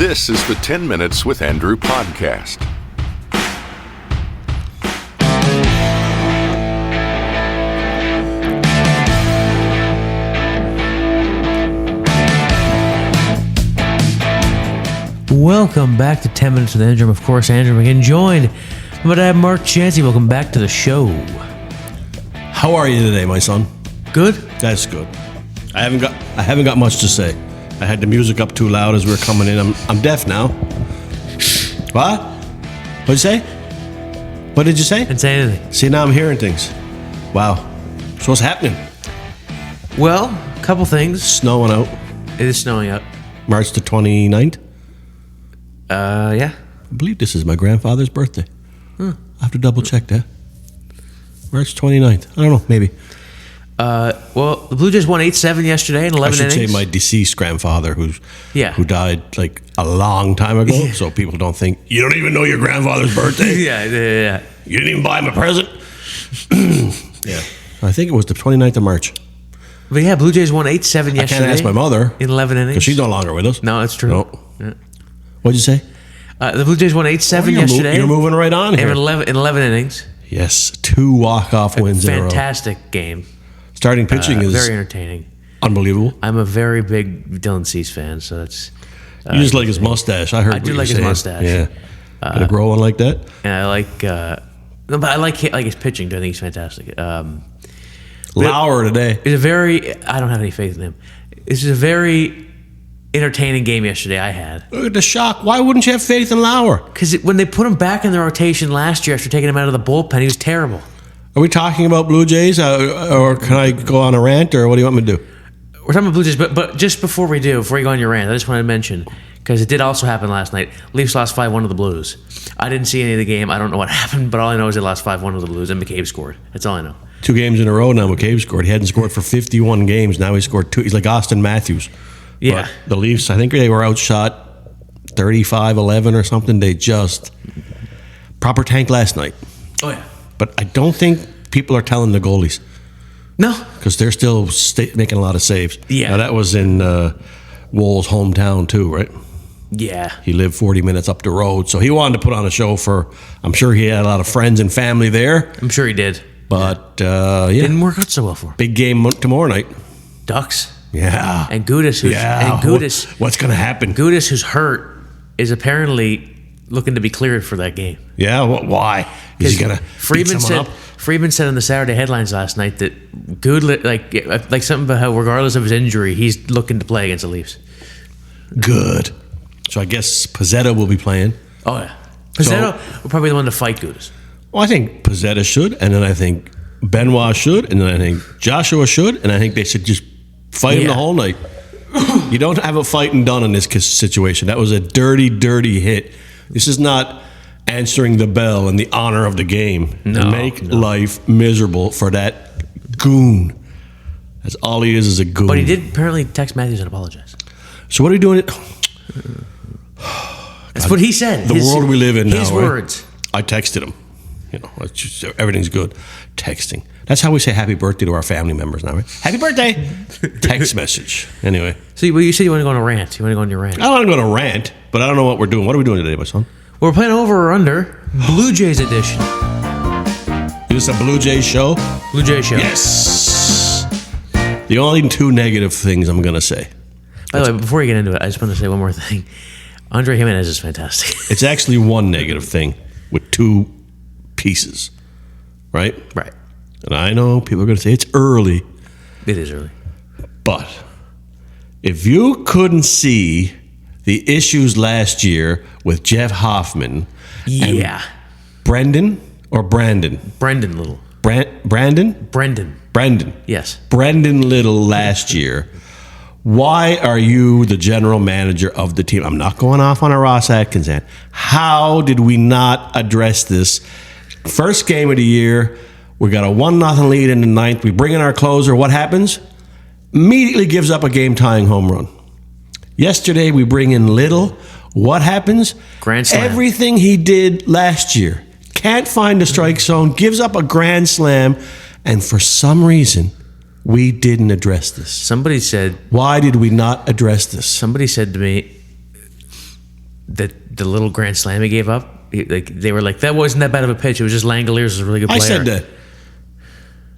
This is the 10 Minutes with Andrew podcast. Welcome back to 10 Minutes with Andrew. Of course, Andrew again joined by Dad Mark Chansey. Welcome back to the show. How are you today, my son? Good? That's good. I haven't got much to say. I had the music up too loud as we were coming in. I'm deaf now. What? What'd you say? What did you say? Didn't say anything. See, now I'm hearing things. Wow. So what's happening? Well, a couple things. Snowing out. It is snowing out. March the 29th. Yeah. I believe this is my grandfather's birthday. I have to double check that. March 29th. I don't know, maybe. Well, the Blue Jays won 8-7 yesterday in 11 innings. I should say my deceased grandfather who died like a long time ago, so people don't think, you don't even know your grandfather's birthday? Yeah. You didn't even buy him a present? Yeah. I think it was the 29th of March. But yeah, Blue Jays won 8-7 yesterday. I can't ask my mother. In 11 innings. Because she's no longer with us. No, that's true. No. Yeah. What'd you say? The Blue Jays won 8-7 yesterday. You're moving right on here. In 11 innings. Yes, 2 walk-off wins in a row. Fantastic game. Starting pitching is very entertaining. Unbelievable. I'm a very big Dylan Cease fan, so that's... you just like his mustache. I heard. I do like his mustache. Yeah. Gonna grow one like that? And I like... no, but I like his pitching. I think he's fantastic. Lauer today. It's a very... I don't have any faith in him. This is a very entertaining game yesterday I had. Look at the shock. Why wouldn't you have faith in Lauer? Because when they put him back in the rotation last year after taking him out of the bullpen, he was terrible. Are we talking about Blue Jays, or can I go on a rant, or what do you want me to do? We're talking about Blue Jays, but just before you go on your rant, I just wanted to mention, because it did also happen last night, Leafs lost 5-1 to the Blues. I didn't see any of the game. I don't know what happened, but all I know is they lost 5-1 to the Blues, and McCabe scored. That's all I know. 2 games in a row now, McCabe scored. He hadn't scored for 51 games. Now he scored 2. He's like Austin Matthews. Yeah. But the Leafs, I think they were outshot 35-11 or something. They just... Proper tank last night. Oh, yeah. But I don't think people are telling the goalies. No. Because they're still making a lot of saves. Yeah. Now, that was in Wool's hometown, too, right? Yeah. He lived 40 minutes up the road. So he wanted to put on a show for... I'm sure he had a lot of friends and family there. I'm sure he did. But, Didn't work out so well for him. Big game tomorrow night. Ducks. Yeah. And Gudas, what's going to happen? Gudas, who's hurt, is apparently looking to be cleared for that game. Yeah, why? Is he going to beat someone up? Freeman said in the Saturday headlines last night that Good, like something about how regardless of his injury, he's looking to play against the Leafs. Good. So I guess Pizzetta will be playing. Oh, yeah. Pizzetta will probably be the one to fight Gudas. Well, I think Pizzetta should, and then I think Benoit should, and then I think Joshua should, and I think they should just fight him the whole night. You don't have a fighting done in this situation. That was a dirty, dirty hit. This is not answering the bell in the honor of the game. Make life miserable for that goon. That's all he is a goon. But he did apparently text Matthews and apologize. So what are you doing? That's what he said. The world we live in now. His words. I texted him. It's just, everything's good. Texting. That's how we say happy birthday to our family members now, right? Happy birthday! Text message. Anyway. So you said you want to go on a rant. You want to go on your rant. I don't want to go on a rant, but I don't know what we're doing. What are we doing today, my son? We're playing over or under Blue Jays edition. Is this a Blue Jays show? Blue Jays show. Yes! The only 2 negative things I'm going to say. By the way, before you get into it, I just want to say one more thing. Andre Jimenez is fantastic. It's actually 1 negative thing with 2 pieces, right? Right. And I know people are going to say it's early. It is early. But if you couldn't see the issues last year with Jeff Hoffman and Brendan or Brandon? Brendan Little. Brandon? Brendan. Yes. Brendan Little last year. Why are you the general manager of the team? I'm not going off on a Ross Atkins ad. How did we not address this? First game of the year, we got a 1-0 lead in the 9th. We bring in our closer. What happens? Immediately gives up a game-tying home run. Yesterday, we bring in Little. What happens? Grand slam. Everything he did last year. Can't find the strike zone. Gives up a grand slam. And for some reason, we didn't address this. Somebody said... Why did we not address this? Somebody said to me, the little grand slam he gave up, they were like, that wasn't that bad of a pitch. It was just Langoliers was a really good player. I said that.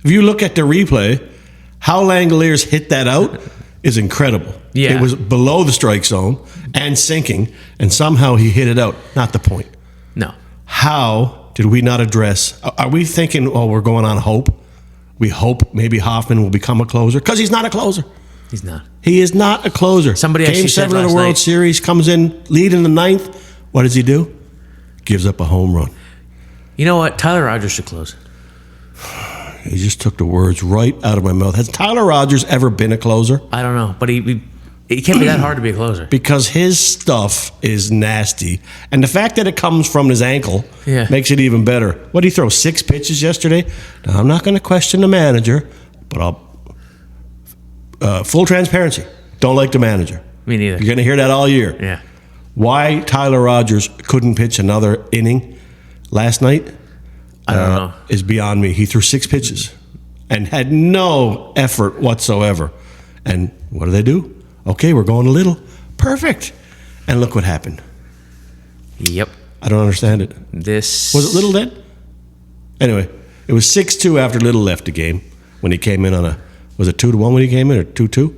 If you look at the replay, how Langoliers hit that out is incredible. Yeah. It was below the strike zone and sinking, and somehow he hit it out. Not the point. No. How did we not address? Are we thinking, oh, we're going on hope? We hope maybe Hoffman will become a closer? Because he's not a closer. He's not. He is not a closer. Somebody Game actually said 7 of the last World night- Series, comes in, lead in the 9th. What does he do? Gives up a home run. You know what? Tyler Rogers should close. He just took the words right out of my mouth. Has Tyler Rogers ever been a closer? I don't know, but it can't be that hard to be a closer. Because his stuff is nasty. And the fact that it comes from his ankle makes it even better. What did he throw, 6 pitches yesterday? Now, I'm not going to question the manager, but I'll... full transparency. Don't like the manager. Me neither. You're going to hear that all year. Yeah. Why Tyler Rogers couldn't pitch another inning last night I don't know. is beyond me. He threw 6 pitches and had no effort whatsoever. And what do? Okay, we're going a little. Perfect. And look what happened. Yep. I don't understand it. This Was it Little then? Anyway, it was 6-2 after Little left the game when he came in on a... Was it 2-1 when he came in or 2-2?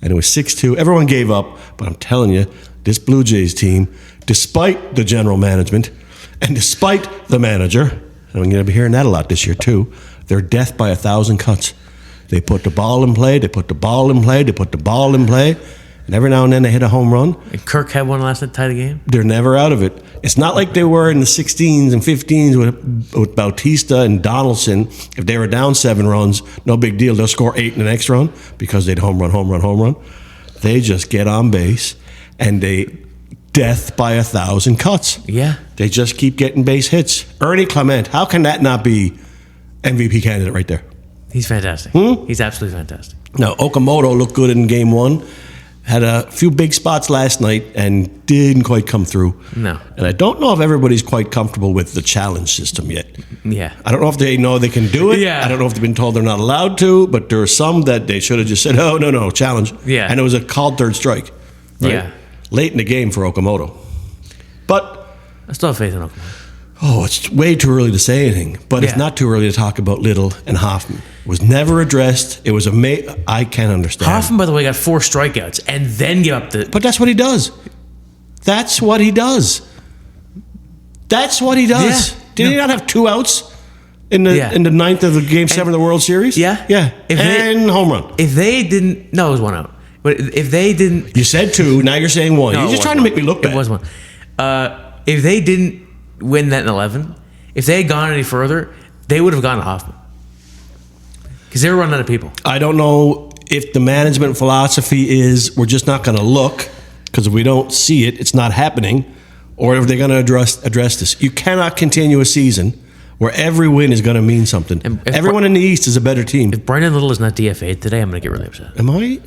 And it was 6-2. Everyone gave up, but I'm telling you, this Blue Jays team, despite the general management and despite the manager, and I'm going to be hearing that a lot this year too, they're death by 1,000 cuts. They put the ball in play, they put the ball in play, they put the ball in play, and every now and then they hit a home run. And Kirk had one last night to tie the game. They're never out of it. It's not like they were in the 16s and 15s with Bautista and Donaldson. If they were down 7 runs, no big deal. They'll score 8 in the next run because they'd home run. They just get on base and they death by 1,000 cuts. Yeah. They just keep getting base hits. Ernie Clement, how can that not be MVP candidate right there? He's fantastic. He's absolutely fantastic. Now, Okamoto looked good in game 1. Had a few big spots last night and didn't quite come through. No. And I don't know if everybody's quite comfortable with the challenge system yet. Yeah. I don't know if they know they can do it. Yeah. I don't know if they've been told they're not allowed to, but there are some that they should have just said, oh, no, challenge. Yeah. And it was a called third strike. Right? Yeah. Late in the game for Okamoto. But, I still have faith in Oklahoma. it's way too early to say anything. But it's Yeah. not too early to talk about Little and Hoffman. It was never addressed. It was I can't understand. Hoffman, by the way, got 4 strikeouts and then gave up the. But that's what he does. That's what he does. Yeah. Did he not have 2 outs in the 9th of the game 7 of the World Series? Yeah. Yeah. If And home run. If they didn't, no, it was 1 out. But if they didn't, You said 2, now you're saying 1. no, You're it just was trying to one. make me look bad. It was 1. If they didn't win that in 11, if they had gone any further, they would have gone to Hoffman because they were running out of people. I don't know if the management philosophy is we're just not going to look because if we don't see it, it's not happening, or if they're going to address this. You cannot continue a season where every win is going to mean something. And if Everyone in the East is a better team. If Brendan Little is not DFA'd today, I'm going to get really upset. Am I?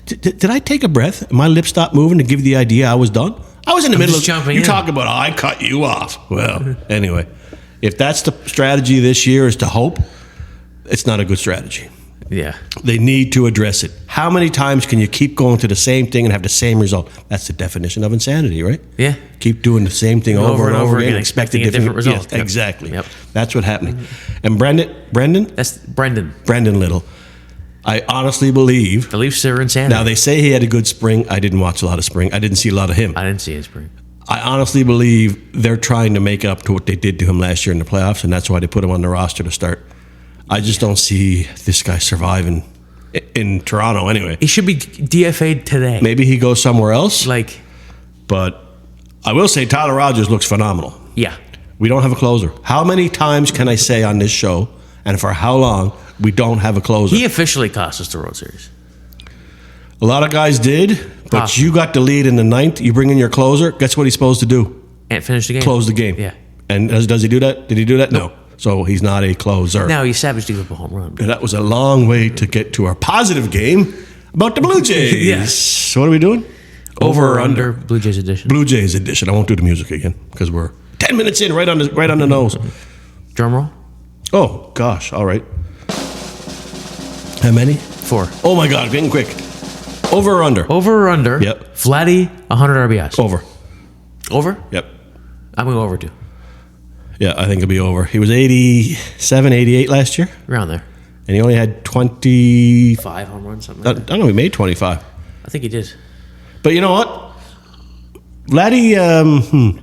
Did I take a breath? My lips stopped moving to give you the idea I was done? I was in the middle just of jumping you in. talk about I cut you off. Well, anyway, if that's the strategy this year is to hope, it's not a good strategy. Yeah. They need to address it. How many times can you keep going to the same thing and have the same result? That's the definition of insanity, right? Yeah. Keep doing the same thing over and over again, expecting a different result. Yes, exactly. Yep. That's what's happening. And Brendan That's Brendan. Little, I honestly believe. The Leafs are insanity. Now, they say he had a good spring. I didn't watch a lot of spring. I didn't see a lot of him. I didn't see his spring. I honestly believe they're trying to make up to what they did to him last year in the playoffs, and that's why they put him on the roster to start. I just don't see this guy surviving in Toronto anyway. He should be DFA'd today. Maybe he goes somewhere else, but I will say Tyler Rogers looks phenomenal. Yeah. We don't have a closer. How many times can I say on this show, and for how long, we don't have a closer? He officially cost us the World Series. A lot of guys did, but Awesome. you got the lead in the 9th. You bring in your closer. Guess what he's supposed to do? And finish the game. Close the game. Yeah. And does he do that? Did he do that? No. So he's not a closer. Now he savaged to give up a home run. That was a long way to get to our positive game about the Blue Jays. Yes. So what are we doing? Over or under Blue Jays edition. Blue Jays edition. I won't do the music again because we're 10 minutes in, right on the nose. Drum roll. Oh gosh! All right. How many? 4. Oh my God! Getting quick. Over or under? Over or under? Yep. Vladdy, 100 RBIs. Over. Over? Yep. I'm going to go over too. Yeah, I think it'll be over. He was 87, 88 last year, Around there. and he only had 20. 5 home runs, something I like that. don't know, he made 25. I think he did. But you know what? Vladdy,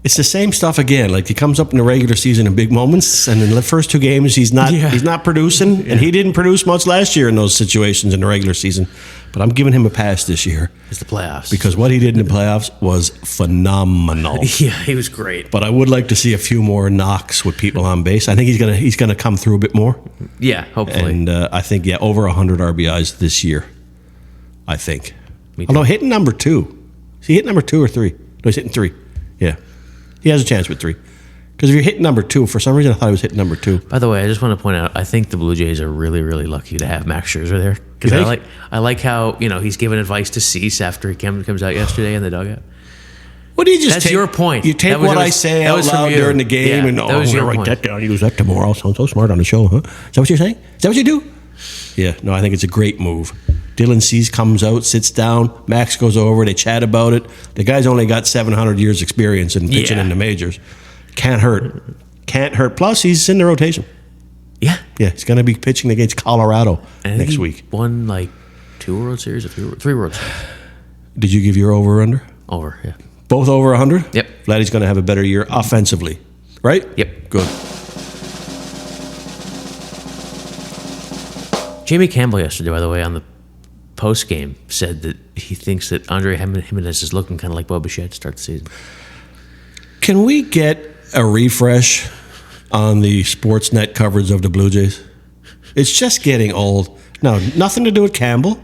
it's the same stuff again. Like he comes up in the regular season in big moments, and in the first 2 games he's not producing, and he didn't produce much last year in those situations in the regular season. But I'm giving him a pass this year It's the playoffs. because what he did in the playoffs was phenomenal. Yeah, he was great. But I would like to see a few more knocks with people on base. I think he's gonna come through a bit more, Yeah, hopefully. and I think over 100 RBIs this year. I think. Me too. Although hitting number 2, is he hit number 2 or 3? No, he's hitting 3. Yeah. He has a chance with 3. Because if you're hitting number 2, for some reason I thought he was hitting number 2. By the way, I just want to point out, I think the Blue Jays are really, really lucky to have Max Scherzer there. You Because think? I like how he's giving advice to Cease after he comes out yesterday in the dugout. What do you just That's take? your point. You take That was- what that I was- say that out was from loud you. during the game, Yeah, and that was I'm your gonna write point. that down, use that tomorrow. I'll sound so smart on the show, huh? Is that what you're saying? Is that what you do? Yeah, no, I think it's a great move. Dylan Cease comes out, sits down, Max goes over, they chat about it. The guy's only got 700 years experience in pitching Yeah. in the majors. Can't hurt. Can't hurt. Plus, he's in the rotation. Yeah. Yeah, he's going to be pitching against Colorado And I think next he week. won like 2 World Series or 3 World Series. Did you give your over or under? Over, yeah. Both over 100? Yep. Vladdy's going to have a better year offensively, right? Yep. Good. Jamie Campbell yesterday, by the way, on the post game, said that he thinks that Andre Jimenez is looking kind of like Bo Bichette to start the season. Can we get a refresh on the Sportsnet coverage of the Blue Jays? It's just getting old. No, nothing to do with Campbell.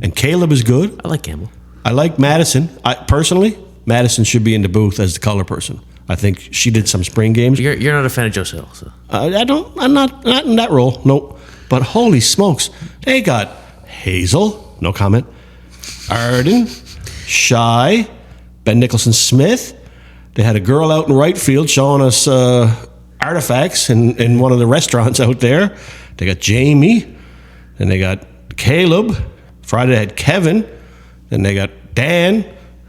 And Caleb is good. I like Campbell. I like Madison. Personally, Madison should be in the booth as the color person. I think she did some spring games. You're not a fan of Joe Sale, so. I'm not in that role. Nope. But holy smokes, they got Hazel, no comment. Arden, Shy, Ben Nicholson-Smith. They had a girl out in right field showing us artifacts in one of the restaurants out there. They got Jamie, and they got Caleb. Friday they had Kevin, then they got Dan,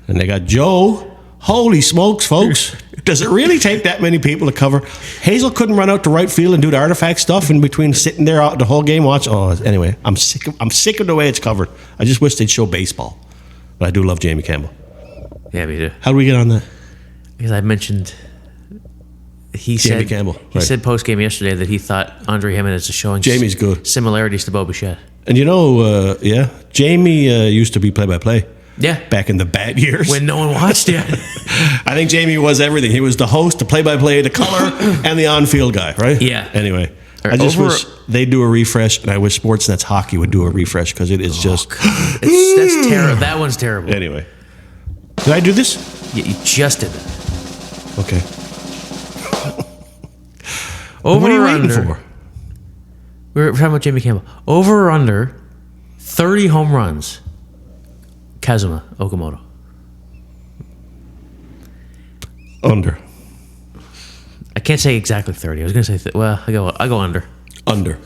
and they got Joe. Holy smokes, folks. Does it really take that many people to cover? Hazel couldn't run out to right field and do the artifact stuff in between sitting there out the whole game watching. Oh, anyway, I'm sick of the way it's covered. I just wish they'd show baseball. But I do love Jamie Campbell. Yeah, me too. How do we get on that? Because I mentioned he Jamie said Campbell, He right. said post game yesterday that he thought Andre Jimenez is showing Jamie's good. similarities to Bo Bichette. And Jamie used to be play-by-play Yeah, back in the bad years. when no one watched. Yeah, I think Jamie was everything. He was the host, the play-by-play, the color, and the on-field guy, right? Yeah. Anyway, Or I just over- wish they'd do a refresh, and I wish Sportsnet's hockey would do a refresh because it is just... that's terrible. That one's terrible. Anyway. Did I do this? You just did that. Okay. Over What are you or waiting under? for? We're talking about Jamie Campbell. Over or under 30 home runs. Kazuma Okamoto. Under. I can't say exactly 30. I was going to say, I go under. Under.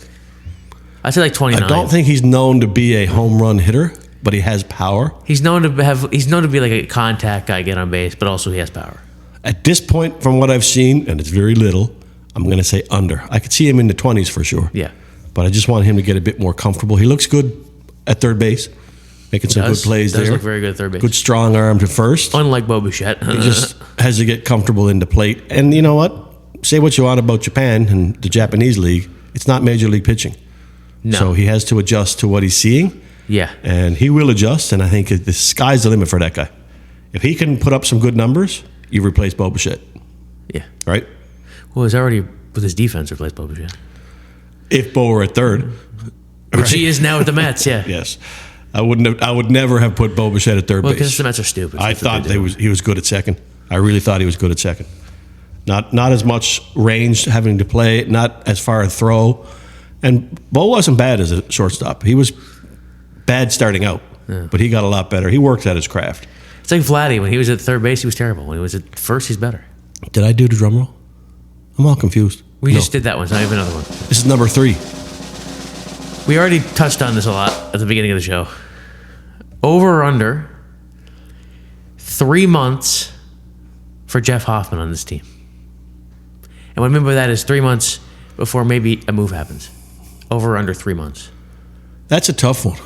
I'd say like 29. I don't think he's known to be a home run hitter, but he has power. He's known to be like a contact guy, get on base, but also he has power. At this point, from what I've seen, and it's very little, I'm going to say under. I could see him in the 20s for sure. Yeah. But I just want him to get a bit more comfortable. He looks good at third base, making some good plays does there. look very good at third base. Good strong arm to first. Unlike Bo Bichette. He just has to get comfortable in the plate. And you know what? Say what you want about Japan and the Japanese league. It's not major league pitching. No. So he has to adjust to what he's seeing. Yeah. And he will adjust. And I think the sky's the limit for that guy. If he can put up some good numbers, you replace Bo Bichette, Yeah. right? Well, he's already, with his defense, replaced Bo Bichette. If Bo were at third. Which he is now with the Mets, yeah. Yes. I would never have put Bo Bichette at third Well, because base. the Mets are stupid. I That's what thought they do. he was good at second. I really thought he was good at second. Not as much range having to play, not as far a throw. And Bo wasn't bad as a shortstop. He was bad starting out, but he got a lot better. He worked at his craft. It's like Vladdy. When he was at third base, he was terrible. When he was at first, he's better. Did I do the drum roll? I'm all confused. We No. just did that one. It's not even another one. This is number 3. We already touched on this a lot at the beginning of the show. Over or under 3 months for Jeff Hoffman on this team? And what I mean by that is 3 months before maybe a move happens. Over or under 3 months. That's a tough one.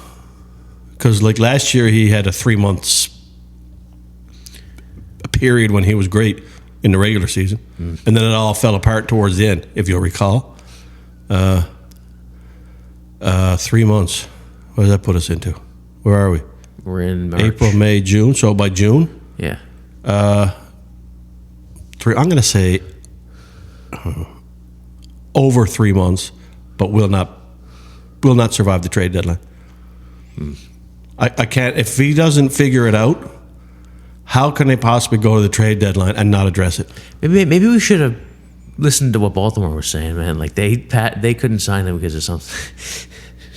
Because like last year, he had a 3 months period when he was great in the regular season. And then it all fell apart towards the end, if you'll recall. 3 months. What does that put us into? Where are we? We're in March. April, May, June. So by June, Yeah. I'm going to say over 3 months, but will not survive the trade deadline. I can't. If he doesn't figure it out, how can they possibly go to the trade deadline and not address it? Maybe we should have listened to what Baltimore was saying, man. Like they couldn't sign him because of something.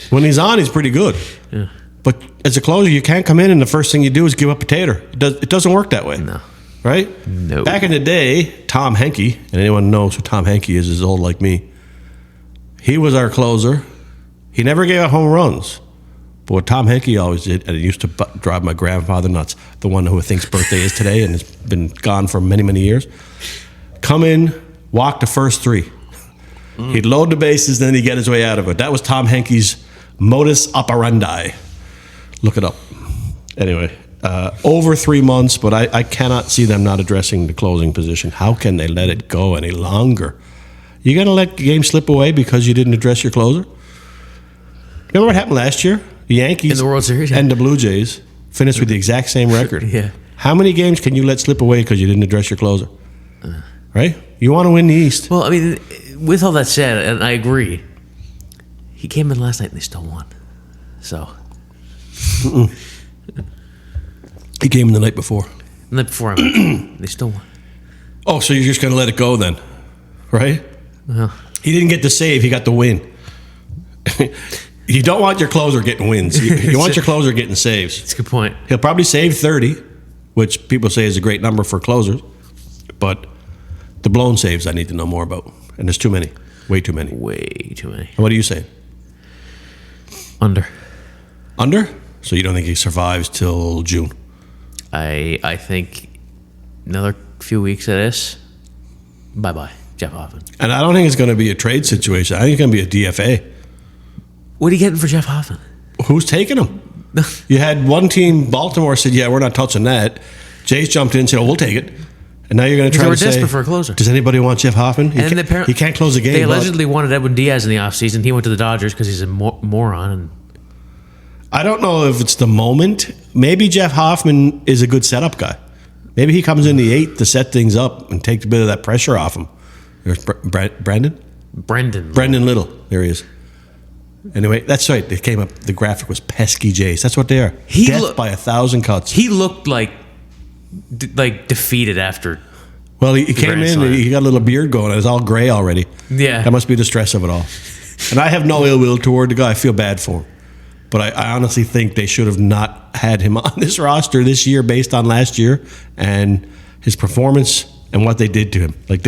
When he's on, he's pretty good. Yeah. But as a closer, you can't come in and the first thing you do is give up a tater. It doesn't work that way. No. Right? No. Back in the day, Tom Henke, and anyone knows who Tom Henke is old like me. He was our closer. He never gave up home runs. But what Tom Henke always did, and it used to drive my grandfather nuts, the one who thinks birthday is today and has been gone for many, many years, come in, walk the first three. He'd load the bases, then he'd get his way out of it. That was Tom Henke's modus operandi. Look it up. Anyway, over 3 months, but I cannot see them not addressing the closing position. How can they let it go any longer? You going to let the game slip away because you didn't address your closer? Remember what happened last year? The Yankees In the World Series, yeah. and the Blue Jays finished with the exact same record. Yeah. How many games can you let slip away because you didn't address your closer? Right? You want to win the East. Well, I mean, with all that said, and I agree, he came in last night and they still won. So. He came in the night before. The night before, they still won. Oh, so you're just going to let it go then, right? Well, He didn't get the save. He got the win. You don't want your closer getting wins. You want your closer getting saves. that's a good point. He'll probably save 30, which people say is a great number for closers. But the blown saves I need to know more about. And there's too many. Way too many. Way too many. What are you saying? Under. Under? So you don't think he survives till June? I think another few weeks of this, bye-bye, Jeff Hoffman. And I don't think it's going to be a trade situation. I think it's going to be a DFA. What are you getting for Jeff Hoffman? Who's taking him? You had one team, Baltimore, said, yeah, we're not touching that. Jays jumped in and said, oh, we'll take it. And now you're going to try They were to say, desperate for a closer. Does anybody want Jeff Hoffman? He can't close the game. They but allegedly wanted Edwin Diaz in the offseason. He went to the Dodgers because he's a moron. And I don't know if it's the moment. Maybe Jeff Hoffman is a good setup guy. Maybe he comes in the eighth to set things up and take a bit of that pressure off him. There's Brendan Little. There he is. Anyway, that's right. It came up. The graphic was pesky Jays. That's what they are. Death by 1,000 cuts. He looked like defeated after. Well, he came in. And he got a little beard going. It was all gray already. Yeah, that must be the stress of it all. And I have no ill will toward the guy. I feel bad for him, but I honestly think they should have not had him on this roster this year based on last year and his performance and what they did to him. Like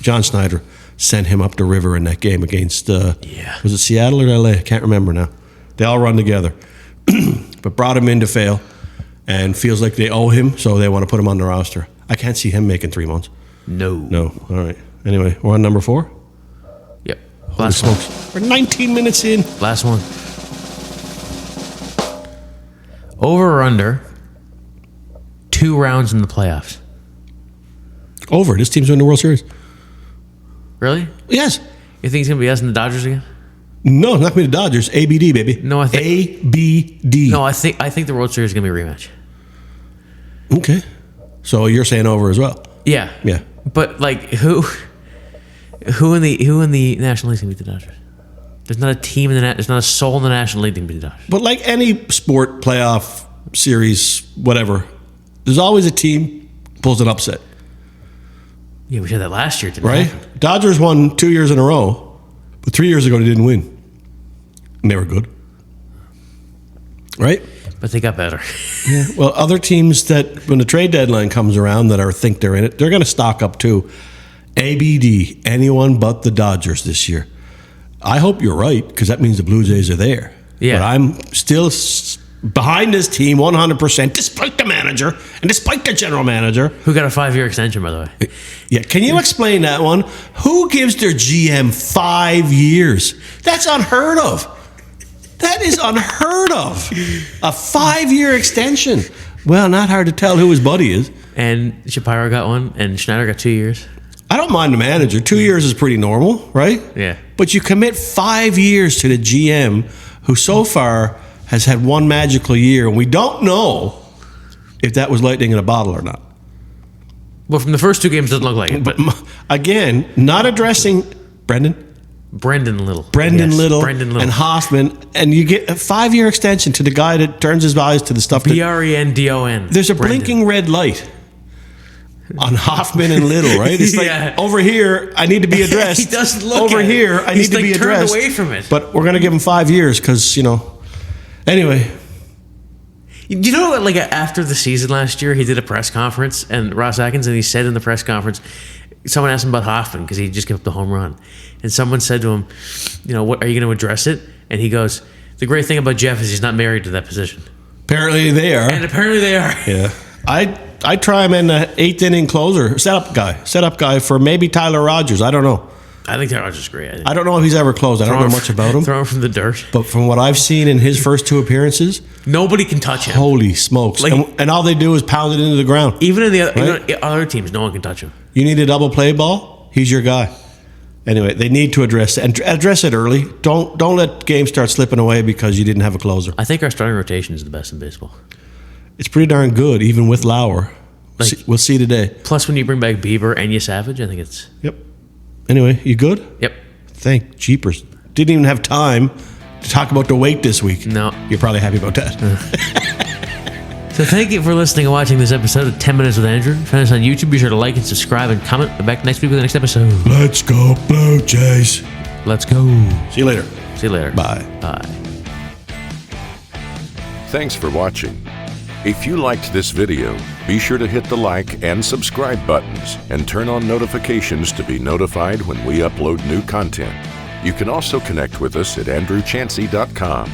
John Snyder sent him up the river in that game against, was it Seattle or LA? I can't remember now. They all run together. But brought him in to fail and feels like they owe him, so they want to put him on the roster. I can't see him making 3 months. No. All right. Anyway, we're on number 4? Yep. Last one. We're 19 minutes in. Last one. Over or under 2 rounds in the playoffs? Over. This team's winning the World Series. Really? Yes. You think it's going to be us and the Dodgers again? No, it's not going to be the Dodgers. ABD, baby. No, I think ABD. No, I think the World Series is going to be a rematch. Okay. So you're saying over as well? Yeah. Yeah. But like who in the National League can beat the Dodgers? There's not a team there's not a soul in the National League that can beat the Dodgers. But like any sport, playoff, series, whatever, there's always a team pulls an upset. Yeah, we had that last year, didn't we? Right? Dodgers won 2 years in a row, but 3 years ago they didn't win. And they were good. Right? But they got better. Yeah. Well, other teams that, when the trade deadline comes around that think they're in it, they're going to stock up too. ABD, anyone but the Dodgers this year. I hope you're right, because that means the Blue Jays are there. Yeah. But I'm still behind this team 100%, despite the manager and despite the general manager. Who got a 5-year extension, by the way. Yeah, can you explain that one? Who gives their GM 5 years? That's unheard of. That is unheard of. A 5-year extension. Well, not hard to tell who his buddy is. And Shapiro got one, and Schneider got 2 years. I don't mind the manager. 2 years is pretty normal, right? Yeah. But you commit 5 years to the GM, who so far has had one magical year, and we don't know if that was lightning in a bottle or not. Well, from the first 2 games, it doesn't look like it. But Again, not addressing Brendan Little, and Hoffman, and you get a 5-year extension to the guy that turns his eyes to the stuff. Brendon. There's a blinking red light on Hoffman and Little, right? It's like, over here, I need to be addressed. He doesn't look over at here, it. I need to be addressed. Turned away from it. But we're gonna give him 5 years because Anyway. You know what? Like after the season last year, he did a press conference, and Ross Atkins, and he said in the press conference, someone asked him about Hoffman because he just gave up the home run, and someone said to him, "What are you going to address it?" And he goes, "The great thing about Jeff is he's not married to that position." Apparently they are. And apparently they are. Yeah. I try him in the 8th inning closer, setup guy for maybe Tyler Rogers. I don't know. I think Tyler Rogers is great. I don't know if he's ever closed. I don't know much about him. Throw him from the dirt. But from what I've seen in his first 2 appearances, nobody can touch him. Holy smokes. And all they do is pound it into the ground. Even in the other teams, no one can touch him. You need a double play ball, he's your guy. Anyway, they need to address it, and address it early. Don't let games start slipping away because you didn't have a closer. I think our starting rotation is the best in baseball. It's pretty darn good, even with Lauer. We'll see today. Plus, when you bring back Bieber and you Savage, I think it's... Yep. Anyway, you good? Yep. Thank jeepers. Didn't even have time to talk about the weight this week. No. You're probably happy about that. So thank you for listening and watching this episode of 10 Minutes with Andrew. Find us on YouTube. Be sure to like and subscribe and comment. We're back next week with the next episode. Let's go, Blue Jays. Let's go. See you later. See you later. Bye. Bye. Thanks for watching. If you liked this video, be sure to hit the like and subscribe buttons and turn on notifications to be notified when we upload new content. You can also connect with us at andrewchansey.com.